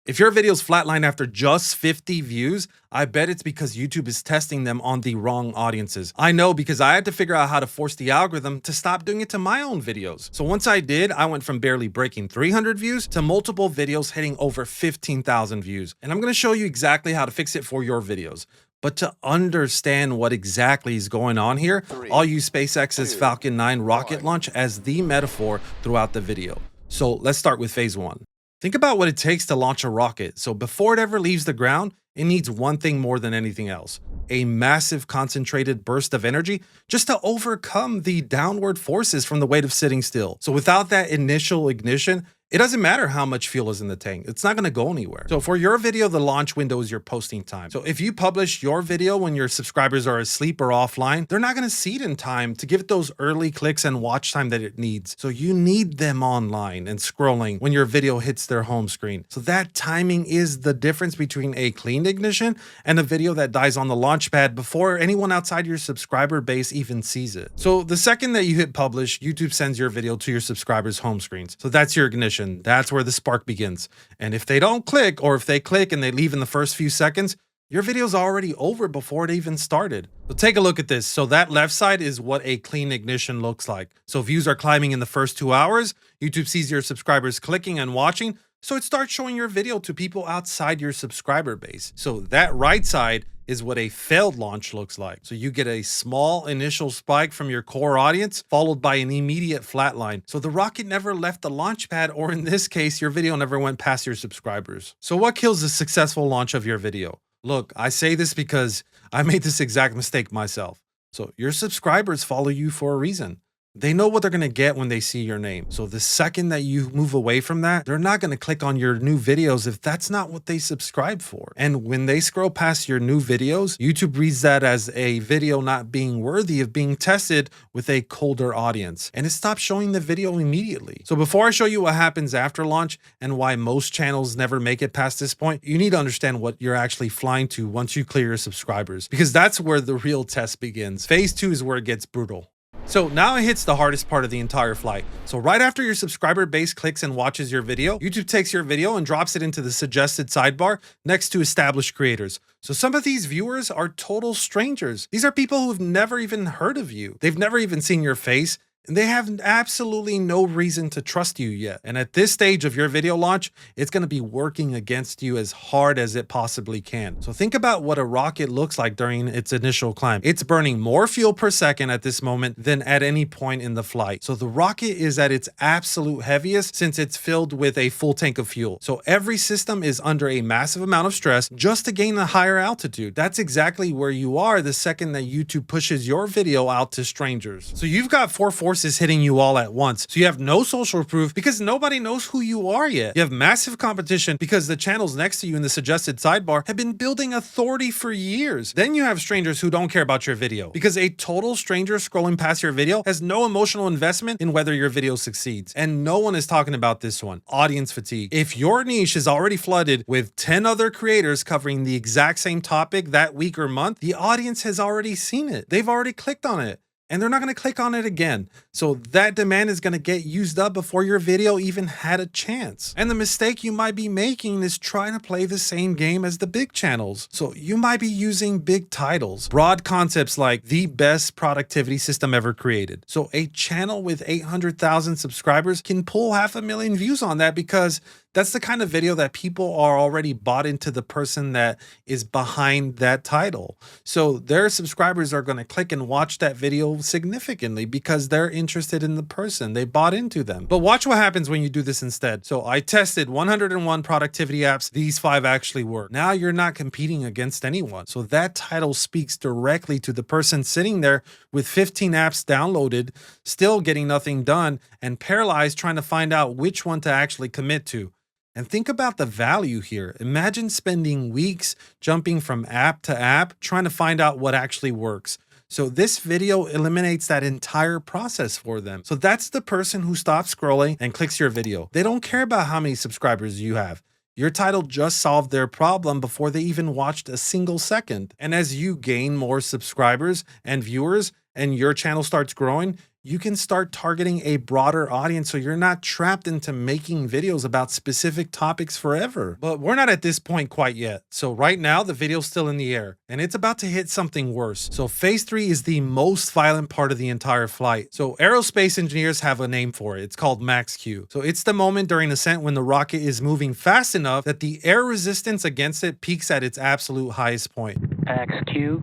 If your videos flatline after just 50 views, I bet it's because YouTube is testing them on the wrong audiences. I know because I had to figure out how to force the algorithm to stop doing it to my own videos. So once I did, I went from barely breaking 300 views to multiple videos hitting over 15,000 views. And I'm going to show you exactly how to fix it for your videos. But to understand what exactly is going on here, I'll use SpaceX's Falcon 9 rocket launch as the metaphor throughout the video. So let's start with phase 1. Think about what it takes to launch a rocket. So before it ever leaves the ground, it needs one thing more than anything else: a massive concentrated burst of energy just to overcome the downward forces from the weight of sitting still. So without that initial ignition, it doesn't matter how much fuel is in the tank. It's not going to go anywhere. So for your video, the launch window is your posting time. So if you publish your video when your subscribers are asleep or offline, they're not going to see it in time to give it those early clicks and watch time that it needs. So you need them online and scrolling when your video hits their home screen. So that timing is the difference between a clean ignition and a video that dies on the launch pad before anyone outside your subscriber base even sees it. So the second that you hit publish, YouTube sends your video to your subscribers' home screens. So that's your ignition. That's where the spark begins. And if they don't click, or if they click and they leave in the first few seconds, your video's already over before it even started. So take a look at this. So that left side is what a clean ignition looks like. So views are climbing in the first 2 hours. YouTube sees your subscribers clicking and watching, so it starts showing your video to people outside your subscriber base. So that right side is what a failed launch looks like. So you get a small initial spike from your core audience, followed by an immediate flatline. So the rocket never left the launch pad, or in this case, your video never went past your subscribers. So what kills the successful launch of your video? Look, I say this because I made this exact mistake myself. So your subscribers follow you for a reason. They know what they're going to get when they see your name. So the second that you move away from that, they're not going to click on your new videos if that's not what they subscribe for. And when they scroll past your new videos, YouTube reads that as a video not being worthy of being tested with a colder audience, and it stops showing the video immediately. So before I show you what happens after launch and why most channels never make it past this point, you need to understand what you're actually flying to once you clear your subscribers, because that's where the real test begins. Phase 2 is where it gets brutal. So now it hits the hardest part of the entire flight. So right after your subscriber base clicks and watches your video, YouTube takes your video and drops it into the suggested sidebar next to established creators. So some of these viewers are total strangers. These are people who've never even heard of you. They've never even seen your face, and they have absolutely no reason to trust you yet. And at this stage of your video launch, it's going to be working against you as hard as it possibly can. So think about what a rocket looks like during its initial climb. It's burning more fuel per second at this moment than at any point in the flight. So the rocket is at its absolute heaviest since it's filled with a full tank of fuel. So every system is under a massive amount of stress just to gain a higher altitude. That's exactly where you are the second that YouTube pushes your video out to strangers. So you've got 4 forces hitting you all at once. So you have no social proof because nobody knows who you are yet. You have massive competition because the channels next to you in the suggested sidebar have been building authority for years. Then you have strangers who don't care about your video because a total stranger scrolling past your video has no emotional investment in whether your video succeeds. And no one is talking about this one: audience fatigue. If your niche is already flooded with 10 other creators covering the exact same topic that week or month, the audience has already seen it. They've already clicked on it, and they're not going to click on it again. So that demand is going to get used up before your video even had a chance. And the mistake you might be making is trying to play the same game as the big channels. So you might be using big titles, broad concepts like the best productivity system ever created. So a channel with 800,000 subscribers can pull 500,000 views on that because that's the kind of video that people are already bought into the person that is behind that title. So their subscribers are going to click and watch that video significantly because they're interested in the person. They bought into them. But watch what happens when you do this instead. So I tested 101 productivity apps. These 5 actually work. Now you're not competing against anyone. So that title speaks directly to the person sitting there with 15 apps downloaded, still getting nothing done, and paralyzed trying to find out which one to actually commit to. And think about the value here. Imagine spending weeks jumping from app to app trying to find out what actually works. So this video eliminates that entire process for them. So that's the person who stops scrolling and clicks your video. They don't care about how many subscribers you have. Your title just solved their problem before they even watched a single second. And as you gain more subscribers and viewers and your channel starts growing, you can start targeting a broader audience so you're not trapped into making videos about specific topics forever. But we're not at this point quite yet. So right now, the video's still in the air and it's about to hit something worse. So phase 3 is the most violent part of the entire flight. So aerospace engineers have a name for it. It's called max Q. So it's the moment during ascent when the rocket is moving fast enough that the air resistance against it peaks at its absolute highest point. Max Q.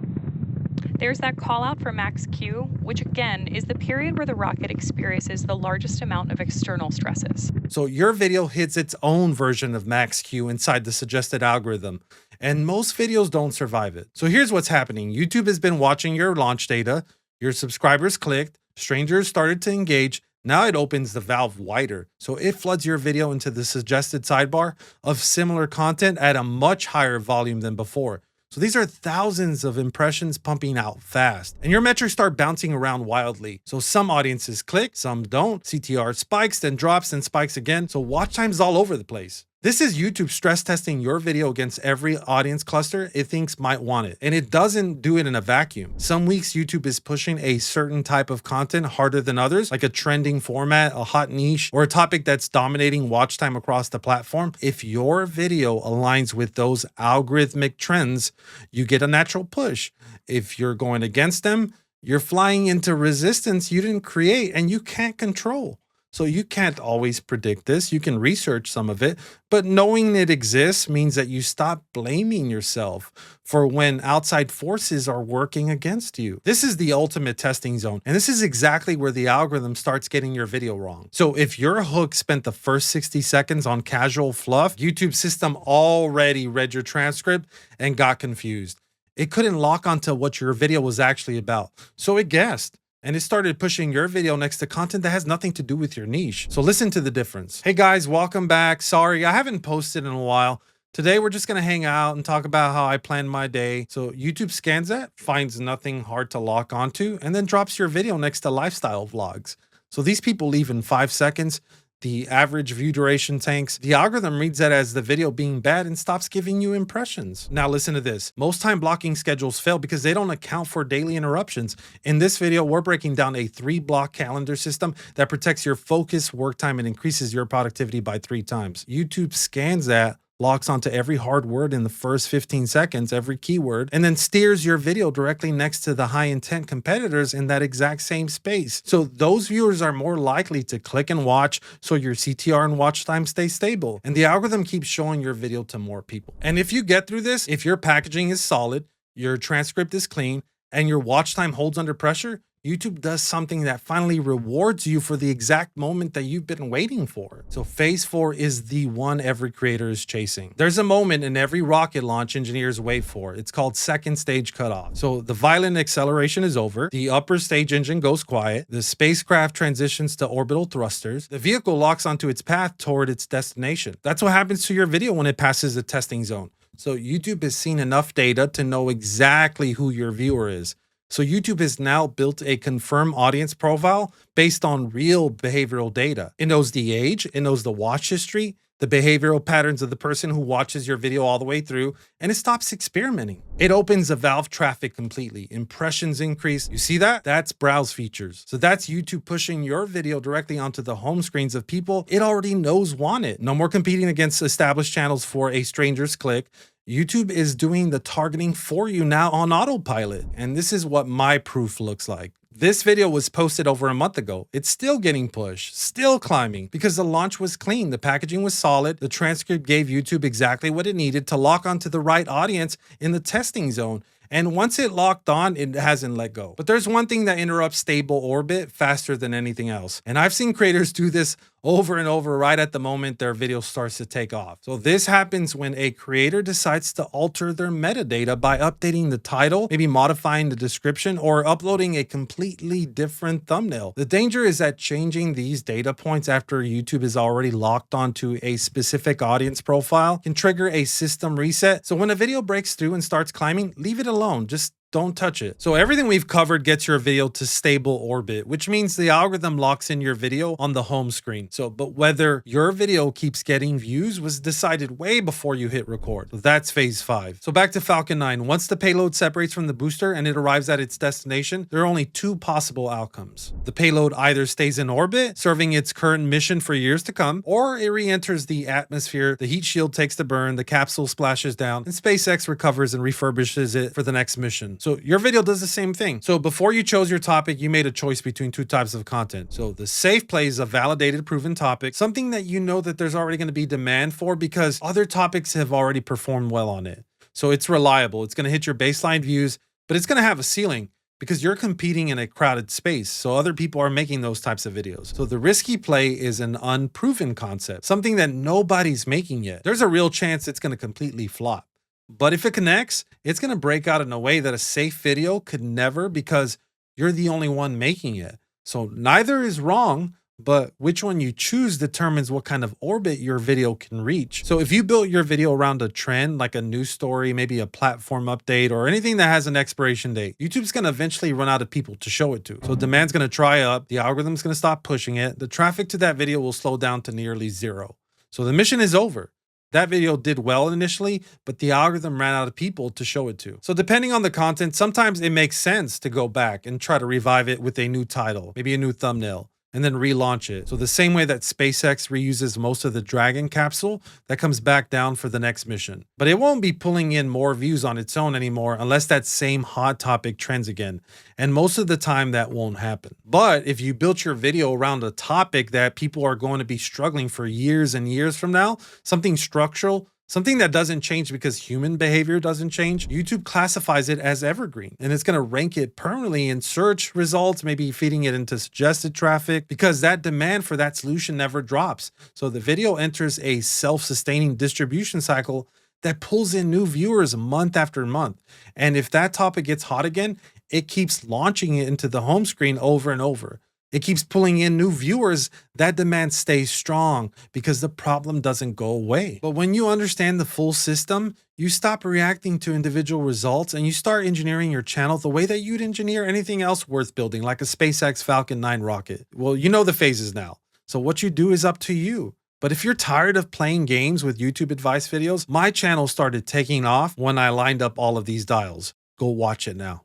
There's that call out for max Q, which again is the period where the rocket experiences the largest amount of external stresses. So your video hits its own version of max Q inside the suggested algorithm, and most videos don't survive it. So here's what's happening. YouTube has been watching your launch data, your subscribers clicked, strangers started to engage. Now it opens the valve wider, so it floods your video into the suggested sidebar of similar content at a much higher volume than before. So these are thousands of impressions pumping out fast, and your metrics start bouncing around wildly. So some audiences click, some don't. CTR spikes, then drops, then spikes again. So watch time's all over the place. This is YouTube stress testing your video against every audience cluster it thinks might want it. And it doesn't do it in a vacuum. Some weeks YouTube is pushing a certain type of content harder than others, like a trending format, a hot niche, or a topic that's dominating watch time across the platform. If your video aligns with those algorithmic trends, you get a natural push. If you're going against them, you're flying into resistance you didn't create and you can't control. So you can't always predict this. You can research some of it, but knowing it exists means that you stop blaming yourself for when outside forces are working against you. This is the ultimate testing zone, and this is exactly where the algorithm starts getting your video wrong. So if your hook spent the first 60 seconds on casual fluff, YouTube's system already read your transcript and got confused. It couldn't lock onto what your video was actually about, so it guessed. And it started pushing your video next to content that has nothing to do with your niche. So listen to the difference. Hey guys, welcome back. Sorry, I haven't posted in a while. Today, we're just gonna hang out and talk about how I plan my day. So YouTube scans that, finds nothing hard to lock onto, and then drops your video next to lifestyle vlogs. So these people leave in 5 seconds. The average view duration tanks. The algorithm reads that as the video being bad and stops giving you impressions. Now listen to this. Most time blocking schedules fail because they don't account for daily interruptions. In this video, we're breaking down a 3-block calendar system that protects your focus, work time, and increases your productivity by 3 times. YouTube scans that, locks onto every hard word in the first 15 seconds, every keyword, and then steers your video directly next to the high intent competitors in that exact same space. So those viewers are more likely to click and watch, so your CTR and watch time stay stable. And the algorithm keeps showing your video to more people. And if you get through this, if your packaging is solid, your transcript is clean, and your watch time holds under pressure, YouTube does something that finally rewards you for the exact moment that you've been waiting for. So phase 4 is the one every creator is chasing. There's a moment in every rocket launch engineers wait for. It's called second stage cutoff. So the violent acceleration is over. The upper stage engine goes quiet. The spacecraft transitions to orbital thrusters. The vehicle locks onto its path toward its destination. That's what happens to your video when it passes the testing zone. So YouTube has seen enough data to know exactly who your viewer is. So YouTube has now built a confirmed audience profile based on real behavioral data. It knows the age, it knows the watch history, the behavioral patterns of the person who watches your video all the way through, and it stops experimenting. It opens the valve traffic completely. Impressions increase. You see that? That's browse features. So that's YouTube pushing your video directly onto the home screens of people it already knows want it. No more competing against established channels for a stranger's click. YouTube is doing the targeting for you now on autopilot. And this is what my proof looks like. This video was posted over a month ago. It's still getting pushed, still climbing, because the launch was clean, the packaging was solid, the transcript gave YouTube exactly what it needed to lock onto the right audience in the testing zone. And once it locked on, it hasn't let go. But there's one thing that interrupts stable orbit faster than anything else. And I've seen creators do this over and over right at the moment their video starts to take off. So this happens when a creator decides to alter their metadata by updating the title, maybe modifying the description, or uploading a completely different thumbnail. The danger is that changing these data points after YouTube is already locked onto a specific audience profile can trigger a system reset. So when a video breaks through and starts climbing, leave it alone. Just don't touch it. So everything we've covered gets your video to stable orbit, which means the algorithm locks in your video on the home screen. But whether your video keeps getting views was decided way before you hit record. So that's phase 5. So back to Falcon 9. Once the payload separates from the booster and it arrives at its destination, there are only 2 possible outcomes. The payload either stays in orbit, serving its current mission for years to come, or it re-enters the atmosphere, the heat shield takes the burn, the capsule splashes down, and SpaceX recovers and refurbishes it for the next mission. So your video does the same thing. So before you chose your topic, you made a choice between 2 types of content. So the safe play is a validated, proven topic, something that you know that there's already going to be demand for because other topics have already performed well on it. So it's reliable, it's going to hit your baseline views, but it's going to have a ceiling because you're competing in a crowded space. So other people are making those types of videos. So the risky play is an unproven concept, something that nobody's making yet. There's a real chance it's going to completely flop. But if it connects, it's going to break out in a way that a safe video could never because you're the only one making it. So neither is wrong, but which one you choose determines what kind of orbit your video can reach. So if you built your video around a trend, like a news story, maybe a platform update, or anything that has an expiration date, YouTube's going to eventually run out of people to show it to. So demand's going to dry up, the algorithm's going to stop pushing it, the traffic to that video will slow down to nearly 0. So the mission is over. That video did well initially, but the algorithm ran out of people to show it to. So depending on the content, sometimes it makes sense to go back and try to revive it with a new title, maybe a new thumbnail, and then relaunch it. So the same way that SpaceX reuses most of the Dragon capsule, that comes back down for the next mission. But it won't be pulling in more views on its own anymore unless that same hot topic trends again. And most of the time that won't happen. But if you built your video around a topic that people are going to be struggling for years and years from now, something structural, something that doesn't change because human behavior doesn't change, YouTube classifies it as evergreen, and it's going to rank it permanently in search results, maybe feeding it into suggested traffic, because that demand for that solution never drops. So the video enters a self-sustaining distribution cycle that pulls in new viewers month after month. And if that topic gets hot again, it keeps launching it into the home screen over and over. It keeps pulling in new viewers. That demand stays strong because the problem doesn't go away. But when you understand the full system, you stop reacting to individual results and you start engineering your channel the way that you'd engineer anything else worth building, like a SpaceX Falcon 9 rocket. Well, you know the phases now. So what you do is up to you. But if you're tired of playing games with YouTube advice videos, my channel started taking off when I lined up all of these dials. Go watch it now.